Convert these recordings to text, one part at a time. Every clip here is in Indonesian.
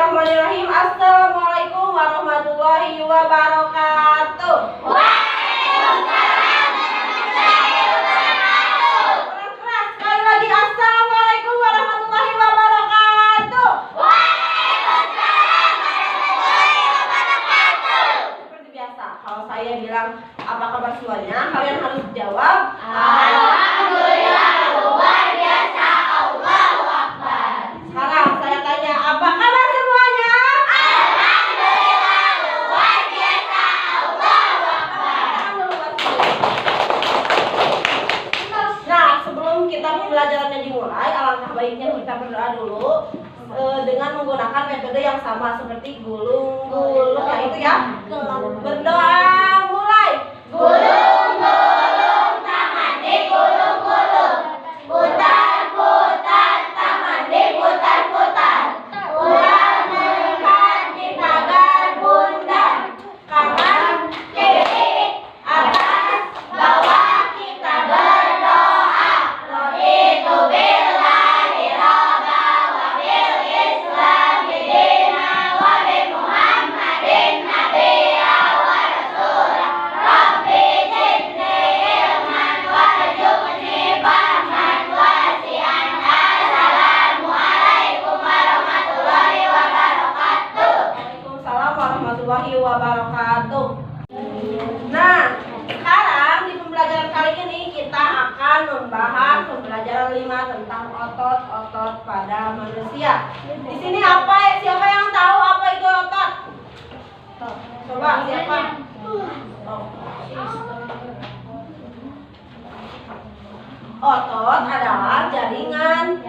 Bismillahirrahmanirrahim. Assalamualaikum warahmatullahi wabarakatuh. Waalaikumsalam warahmatullahi wabarakatuh. Kurang keras sekali lagi. Assalamualaikum warahmatullahi wabarakatuh. Waalaikumsalam warahmatullahi wabarakatuh. Seperti biasa, kalau saya bilang apa kabar semuanya, kalian harus jawab Alhamdulillah luar biasa, Allahu Akbar. Sekarang saya tanya, apa kabar semuanya? Alhamdulillah luar biasa, Allahu Akbar. Nah, sebelum kita pembelajarannya dimulai, alangkah baiknya kita berdoa dulu dengan menggunakan metode yang sama seperti gulung-gulung, itu ya. Berdoa mulai. Gulung-gulung taman digulung-gulung, putar-putar taman diputar-putar, ular melingkar di pagar bundar, kanan kiri atas bawah kita berdoa. Raditu billahi robba wa bil islami dina wa bi Muhammadin nabiyya wa rasulah. Rabbi zidni ilman warzuqni fahman wasi'an. Assalamualaikum warahmatullahi wabarakatuh. Waalaikumsalam warahmatullahi wabarakatuh. Nah, sekarang di pembelajaran kali ini kita akan membahas pembelajaran 5 tentang otot-otot pada manusia. Di sini siapa yang tahu apa itu otot? Coba siapa? Otot adalah jaringan.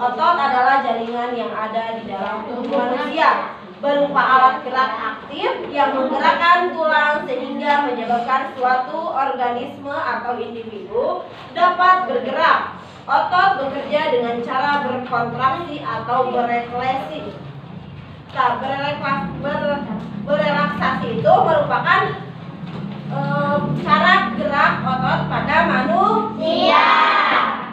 Otot adalah jaringan yang ada di dalam tubuh manusia, berupa alat gerak aktif yang menggerakkan tulang sehingga menyebabkan suatu organisme atau individu dapat bergerak. Otot bekerja dengan cara berkontraksi atau berefleksi. Nah, berelaksasi itu merupakan cara gerak otot pada manusia.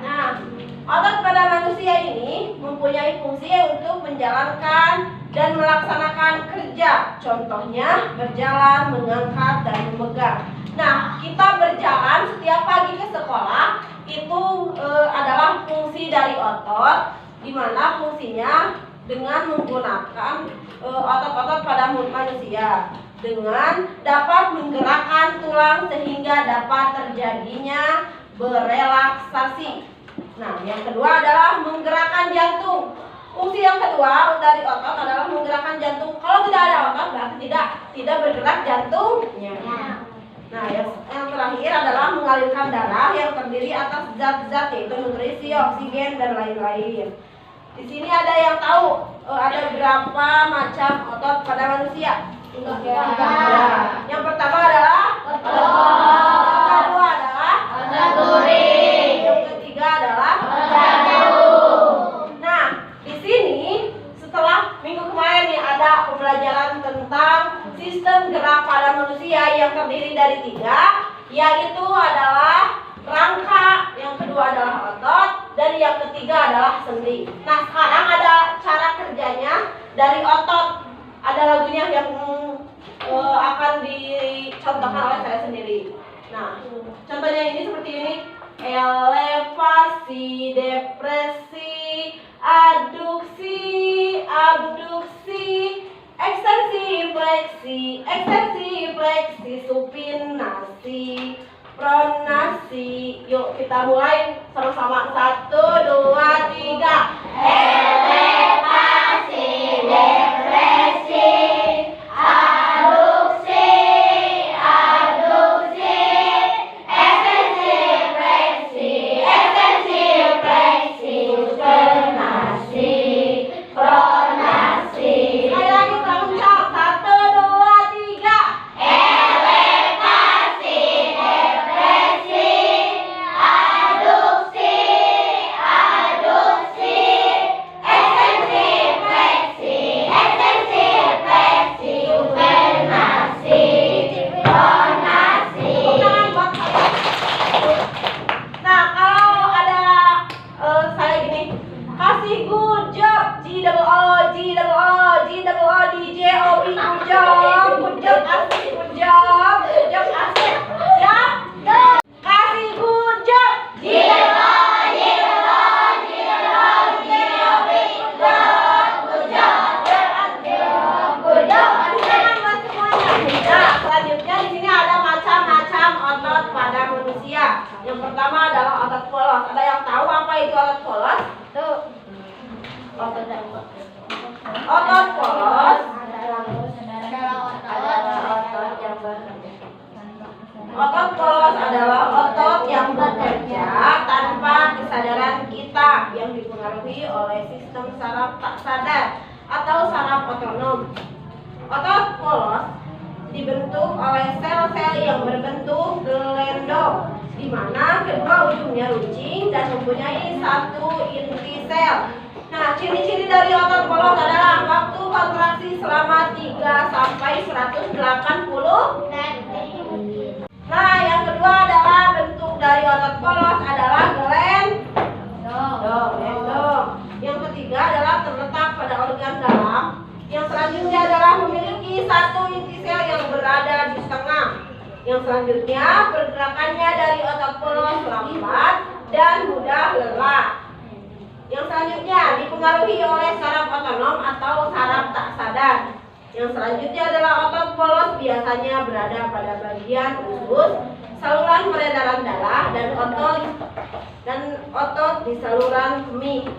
Nah, otot pada manusia ini mempunyai fungsi untuk menjalankan dan melaksanakan kerja. Contohnya berjalan, mengangkat, dan memegang. Nah, kita berjalan setiap pagi ke sekolah itu adalah fungsi dari otot, di mana fungsinya dengan menggunakan otot-otot pada manusia dengan dapat menggerakkan tulang sehingga dapat terjadinya berelaksasi. Nah, yang kedua adalah menggerakkan jantung. Fungsi yang kedua dari otot adalah menggerakkan jantung. Kalau tidak ada otot berarti tidak bergerak jantungnya. Nah, yang terakhir adalah mengalirkan darah yang terdiri atas zat-zat yaitu nutrisi, oksigen, dan lain-lain. Di sini ada yang tahu ada berapa macam otot pada manusia? 3. Yang pertama adalah otot. Yang kedua adalah Otot duri. Yang ketiga adalah Otot jantung. Nah, di sini setelah minggu kemarin nih ada pembelajaran tentang sistem gerak pada manusia yang terdiri dari 3, yaitu adalah rangka, yang kedua adalah otot, dan yang ketiga adalah sendi. Nah, sekarang ada cara kerjanya dari otot. Ada lagunya yang akan dicontohkan oleh saya sendiri. Nah, contohnya ini seperti ini. Elevasi, depresi, aduksi, abduksi, ekstensi, fleksi, supinasi, pronasi. Yuk kita mulai sama-sama. 1, 2, 3. Elevasi, depresi, aduksi, ekstensi, fleksi, supinasi, pronasi. Sekali lagi kencang. 1, 2, 3. Elevasi, depresi, aduksi, Kasih good job. G double O, G double O, G double O, D J O B. Good job. Good job asik. Good job. Good job asik. Siap? Kasih good job. G double O, G double O, G double O, D J O B. Good job. Good job. Good job. Tangan buat semuanya. Nah, selanjutnya di sini ada macam-macam otot pada manusia. Yang pertama adalah otot polos. Ada yang tahu apa itu otot polos? Tuh. Otot polos adalah otot yang bekerja tanpa kesadaran kita, yang dipengaruhi oleh sistem saraf tak sadar atau saraf otonom. Otot polos dibentuk oleh sel-sel yang berbentuk gelendong, di mana kedua ujungnya runcing dan mempunyai satu inti sel. Nah, ciri-ciri dari otot polos adalah waktu kontraksi selama 3 sampai 180. Nah, yang kedua adalah bentuk dari otot polos adalah gelendong. Yang ketiga adalah terletak pada organ dalam. Yang selanjutnya adalah memiliki satu inti sel yang berada di tengah. Yang selanjutnya pergerakannya dari otot polos lambat dan mudah lelah. Yang selanjutnya dipengaruhi oleh saraf otonom atau saraf tak sadar. Yang selanjutnya adalah otot polos biasanya berada pada bagian usus, saluran peredaran darah, dan otot di saluran kemih.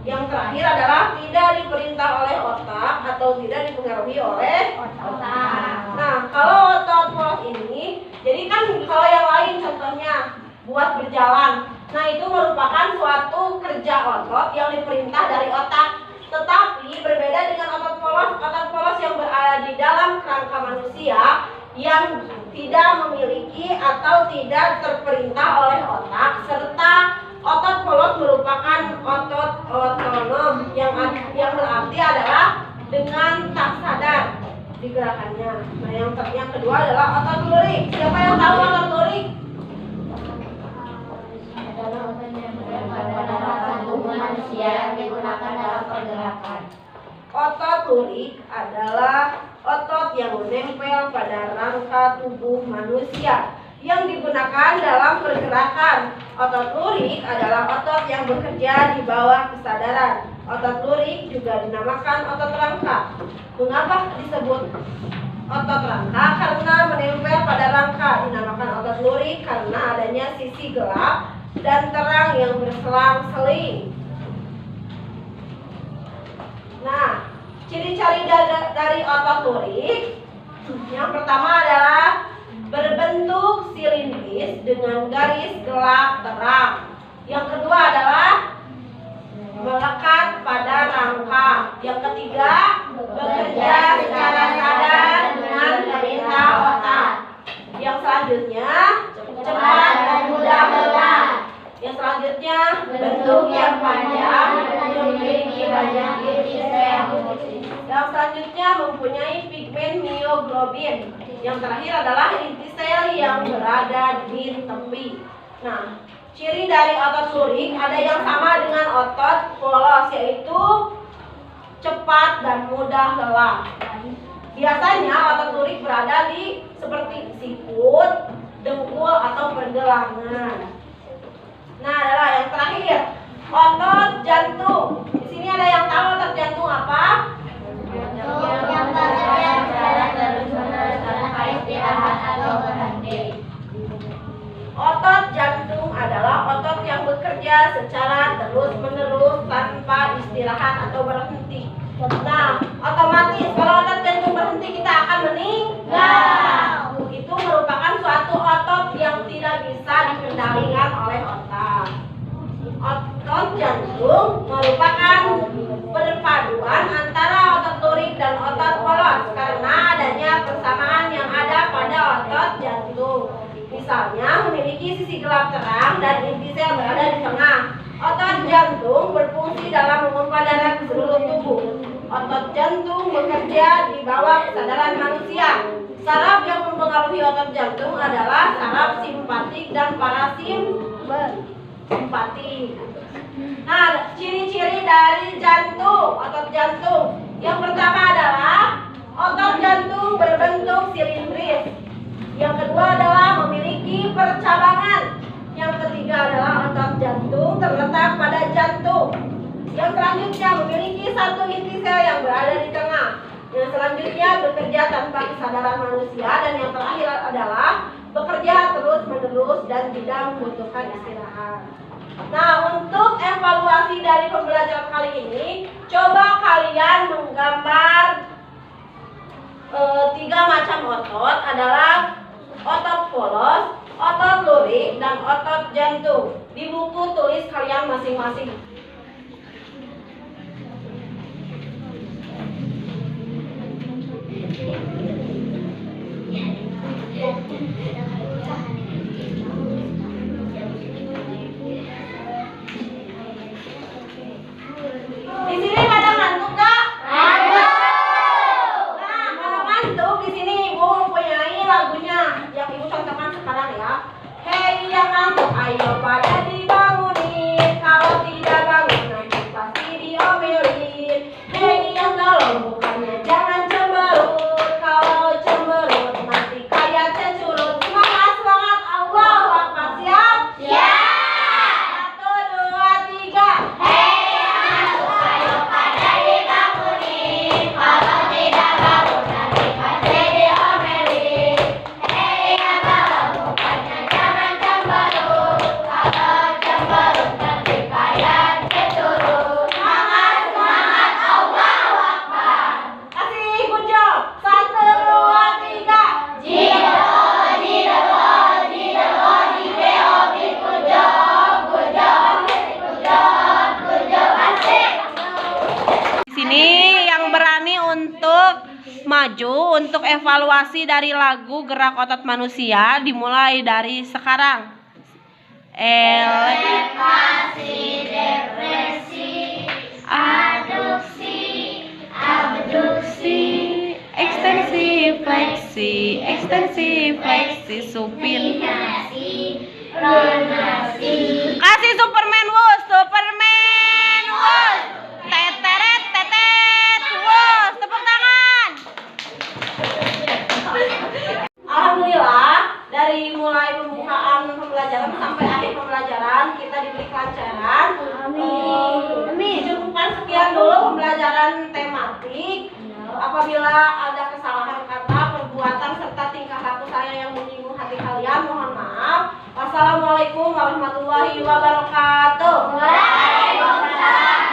Yang terakhir adalah tidak diperintah oleh otak atau tidak dipengaruhi oleh otak. Nah, kalau otot polos ini, jadi kan kalau yang lain contohnya buat berjalan. Nah, itu merupakan suatu kerja otot yang diperintah dari otak. Tetapi berbeda dengan otot polos yang berada di dalam kerangka manusia yang tidak memiliki atau tidak terperintah oleh otak, serta otot polos merupakan otot otonom yang berarti adalah dengan tak sadar digerakannya. Nah, yang kedua adalah otot lurik. Siapa yang tahu otot lurik? Manusia yang digunakan dalam pergerakan. Otot lurik adalah otot yang menempel pada rangka tubuh manusia yang digunakan dalam pergerakan. Otot lurik adalah otot yang bekerja di bawah kesadaran. Otot lurik juga dinamakan otot rangka. Mengapa disebut otot rangka? Karena menempel pada rangka. Dinamakan otot lurik karena adanya sisi gelap dan terang yang berselang-seling. Nah, ciri-ciri dari otot lurik yang pertama adalah berbentuk silindris dengan garis gelap terang. Yang kedua adalah melekat pada rangka. Yang ketiga, bekerja secara sadar dengan perintah otak. Yang selanjutnya, cepat dan mudah lelah. Yang selanjutnya, bentuk yang panjang, memiliki banyak inti sel. Yang selanjutnya mempunyai pigmen mioglobin. Yang terakhir adalah inti sel yang berada di tepi. Nah, ciri dari otot lurik ada yang sama dengan otot polos, yaitu cepat dan mudah lelah. Biasanya otot lurik berada di seperti sikut, dengkul atau pergelangan. Nah, adalah yang terakhir, otot jantung. Di sini ada yang tahu otot jantung apa? Yang bekerja secara terus-menerus tanpa istirahat atau berhenti. Otot jantung adalah otot yang bekerja secara terus-menerus tanpa istirahat atau berhenti. Nah, otomatis kalau otot jantung berhenti kita akan meninggal. Itu merupakan suatu otot yang tidak bisa dikendalikan oleh otak. Otot jantung merupakan perpaduan antara otot lurik dan otot polos karena adanya persamaan yang ada pada otot jantung. Misalnya memiliki sisi gelap terang dan inti sel berada di tengah. Otot jantung berfungsi dalam memompa darah ke seluruh tubuh. Otot jantung bekerja di bawah kesadaran manusia. Saraf yang mempengaruhi otot jantung adalah saraf simpatik dan parasimpatik. Nah, ciri-ciri dari jantung, otot jantung. Yang pertama adalah otot jantung berbentuk silindris. Yang kedua adalah memiliki percabangan. Yang ketiga adalah otot jantung terletak pada jantung. Yang selanjutnya memiliki satu inti sel yang berada di tengah. Yang selanjutnya bekerja tanpa kesadaran manusia. Dan yang terakhir adalah bekerja terus-menerus dan tidak membutuhkan istirahat. Nah, untuk evaluasi dari pembelajaran kali ini, coba kalian menggambar 3 macam otot, adalah otot polos, otot lurik, dan otot jantung. Di buku tulis kalian masing-masing. Di sini pada ngantuk gak? Ngantuk. Nah, kalau ngantuk di sini ibu mempunyai lagunya yang ibu contohkan sekarang ya. Hei yang ngantuk, ayo pada dibangunin. Kalau tidak bangun nanti pasti diomelin. Hei yang tolong bukannya jangan cemberut. Kalau cemberut nanti kayak cecurut. Semangat, semangat, Allahu Akbar. Siap? Siap. 1, 2, 3. Hei yang ngantuk, ayo pada dibangunin. Kalau tidak bangun nanti pasti diomelin. Hei yang tolong bukannya jangan cemberut. Kalau cemberut nanti kayak cecurut. Semangat, semangat, Allahu Akbar. Kasih good job. 1, 2, 3. Jidelo, jidelo, jidelo, jidelo, good job, good job, good job, good job, asik. Di sini yang berani untuk maju untuk evaluasi dari lagu Gerak Otot Manusia dimulai dari sekarang. Elevasi, depresi, aduksi, abduksi, Ekstensi, fleksi, supin. pronasi, pronasi. Kasih Superman wus, Superman wus. Teteret, tetet, wus. Tepuk tangan. Alhamdulillah, dari mulai pembukaan pembelajaran sampai akhir pembelajaran kita diberi kelancaran. Cukupkan sekian dulu pembelajaran tematik. Apabila ada kesalahan kata, perbuatan serta tingkah laku saya yang menyinggung hati kalian, mohon maaf. Wassalamualaikum warahmatullahi wabarakatuh. Waalaikumsalam.